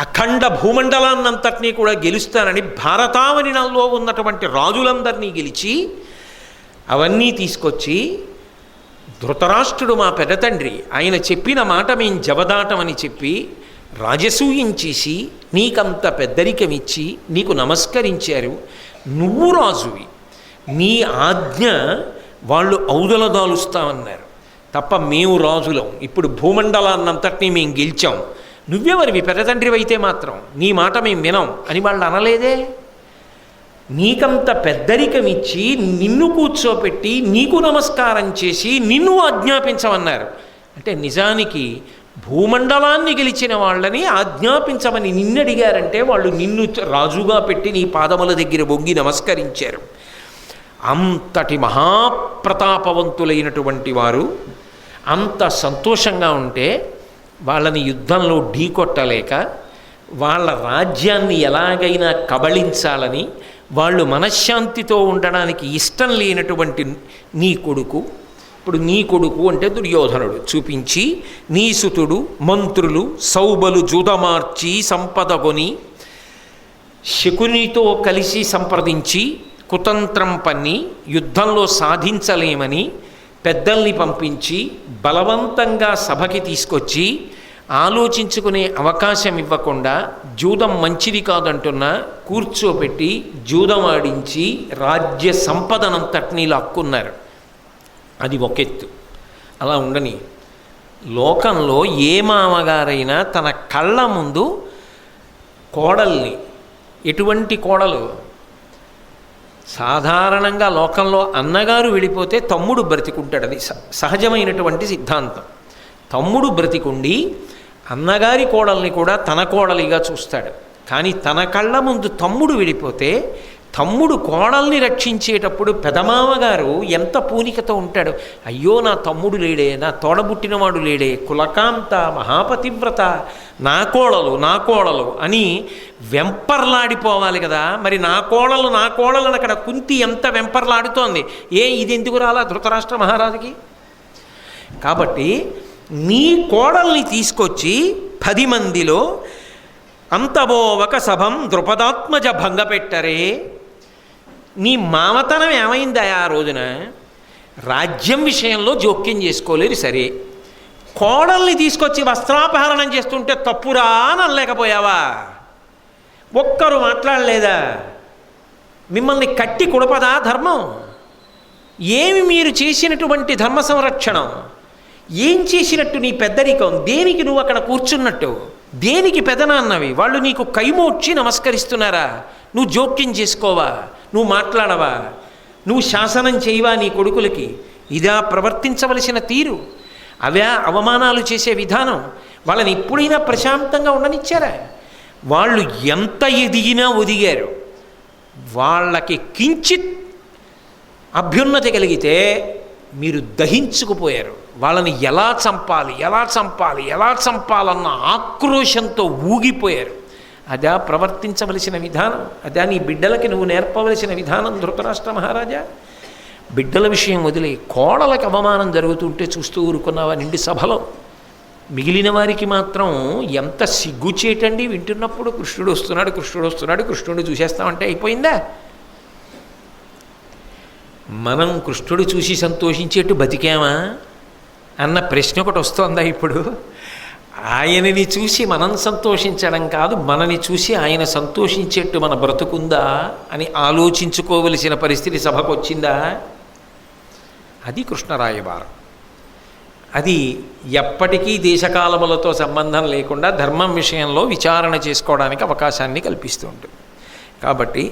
అఖండ భూమండలాన్నంతటినీ కూడా గెలుస్తానని భారతావనిలో ఉన్నటువంటి రాజులందరినీ గెలిచి అవన్నీ తీసుకొచ్చి ధృతరాష్ట్రుడు మా పెద్దతండ్రి, ఆయన చెప్పిన మాట మేం జవదాటమని చెప్పి రాజసూయం చేసి నీకంత పెద్దరికమిచ్చి నీకు నమస్కరించారు. నువ్వు రాజువి, నీ ఆజ్ఞ వాళ్ళు ఔదలదాలుస్తామన్నారు తప్ప మేము రాజులం, ఇప్పుడు భూమండలాన్నంతటినీ మేము గెలిచాం, నువ్వెవరివి పెద్దతండ్రివైతే మాత్రం నీ మాట మేము వినం అని వాళ్ళు అనలేదే. నీకంత పెద్దరికమిచ్చి నిన్ను కూర్చోపెట్టి నీకు నమస్కారం చేసి నిన్ను ఆజ్ఞాపించమన్నారు. అంటే నిజానికి భూమండలాన్ని గెలిచిన వాళ్ళని ఆజ్ఞాపించమని నిన్నడిగారంటే వాళ్ళు నిన్ను రాజుగా పెట్టి నీ పాదముల దగ్గర బొంగి నమస్కరించారు. అంతటి మహాప్రతాపవంతులైనటువంటి వారు అంత సంతోషంగా ఉంటే వాళ్ళని యుద్ధంలో ఢీకొట్టలేక వాళ్ళ రాజ్యాన్ని ఎలాగైనా కబళించాలని వాళ్ళు మనశ్శాంతితో ఉండడానికి ఇష్టం లేనటువంటి నీ కొడుకు, ఇప్పుడు నీ కొడుకు అంటే దుర్యోధనుడు చూపించి నీ సుతుడు మంత్రులు సౌబలు జూదమార్చి సంపదగొని శకునితో కలిసి సంప్రదించి కుతంత్రం పన్ని యుద్ధంలో సాధించలేమని పెద్దల్ని పంపించి బలవంతంగా సభకి తీసుకొచ్చి ఆలోచించుకునే అవకాశం ఇవ్వకుండా జూదం మంచిది కాదంటున్నా కూర్చోబెట్టి జూదం ఆడించి రాజ్య సంపదనంతటినీ లాక్కున్నారు. అది ఒకెత్తు. అలా ఉండని లోకంలో ఏ మామగారైనా తన కళ్ళ ముందు కోడల్ని, ఎటువంటి కోడలు, సాధారణంగా లోకంలో అన్నగారు వెళ్ళిపోతే తమ్ముడు బ్రతికుంటాడు. అది సహజమైనటువంటి సిద్ధాంతం. తమ్ముడు బ్రతికుండి అన్నగారి కోడల్ని కూడా తన కోడలిగా చూస్తాడు. కానీ తన కళ్ళ ముందు తమ్ముడు వెళ్ళిపోతే తమ్ముడు కోడల్ని రక్షించేటప్పుడు పెదమామగారు ఎంత పూనికతో ఉంటాడు. అయ్యో నా తమ్ముడు లేడే, నా తోడబుట్టినవాడు లేడే, కులకాంత మహాపతివ్రత, నా కోడలు అని వెంపర్లాడిపోవాలి కదా. మరి నా కోడలు అని అక్కడ కుంతి ఎంత వెంపర్లాడుతోంది. ఇది ఎందుకు రాలా ధృతరాష్ట్ర మహారాజుకి? కాబట్టి నీ కోడల్ని తీసుకొచ్చి 10 మందిలో అంతబోవక సభం ద్రుపదాత్మజ భంగపెట్టరే. నీ మామతనం ఏమైందా ఆ రోజున? రాజ్యం విషయంలో జోక్యం చేసుకోలేరు సరే, కోడల్ని తీసుకొచ్చి వస్త్రాపహరణం చేస్తుంటే తప్పురా అని అనలేకపోయావా? ఒక్కరు మాట్లాడలేదా? మిమ్మల్ని కట్టి కుడపదా ధర్మం? ఏమి మీరు చేసినటువంటి ధర్మ సంరక్షణం? ఏం చేసినట్టు నీ పెద్దరికం? దేనికి నువ్వు అక్కడ కూర్చున్నట్టు? దేనికి పెదనాన్నవి? వాళ్ళు నీకు కైమోడ్చి నమస్కరిస్తున్నారా? నువ్వు జోక్యం చేసుకోవా? నువ్వు మాట్లాడవా? నువ్వు శాసనం చేయవా నీ కొడుకులకి? ఇదా ప్రవర్తించవలసిన తీరు? అవే అవమానాలు చేసే విధానం? వాళ్ళని ఎప్పుడైనా ప్రశాంతంగా ఉండనిచ్చారా? వాళ్ళు ఎంత ఎదిగినా ఒదిగారు. వాళ్ళకి కించిత్ అభ్యున్నతి కలిగితే మీరు దహించుకుపోయారు. వాళ్ళని ఎలా చంపాలన్న ఆక్రోశంతో ఊగిపోయారు. అదా ప్రవర్తించవలసిన విధానం? అదా నీ బిడ్డలకి నువ్వు నేర్పవలసిన విధానం ధృతరాష్ట్ర మహారాజా? బిడ్డల విషయం వదిలే, కోడలకు అవమానం జరుగుతుంటే చూస్తూ ఊరుకున్నావా నిండి సభలో? మిగిలిన వారికి మాత్రం ఎంత సిగ్గుచేటండి వింటున్నప్పుడు. కృష్ణుడు వస్తున్నాడు, కృష్ణుడు చూసేస్తామంటే అయిపోయిందా? మనం కృష్ణుడు చూసి సంతోషించేట్టు బతికామా అన్న ప్రశ్న ఒకటి వస్తుందా ఇప్పుడు? ఆయనని చూసి మనం సంతోషించడం కాదు, మనని చూసి ఆయన సంతోషించేట్టు మన బ్రతుకుందా అని ఆలోచించుకోవలసిన పరిస్థితి సభకు వచ్చిందా? అది కృష్ణరాయబారం. అది ఎప్పటికీ దేశకాలములతో సంబంధం లేకుండా ధర్మం విషయంలో విచారణ చేసుకోవడానికి అవకాశాన్ని కల్పిస్తూ ఉంటుంది. కాబట్టి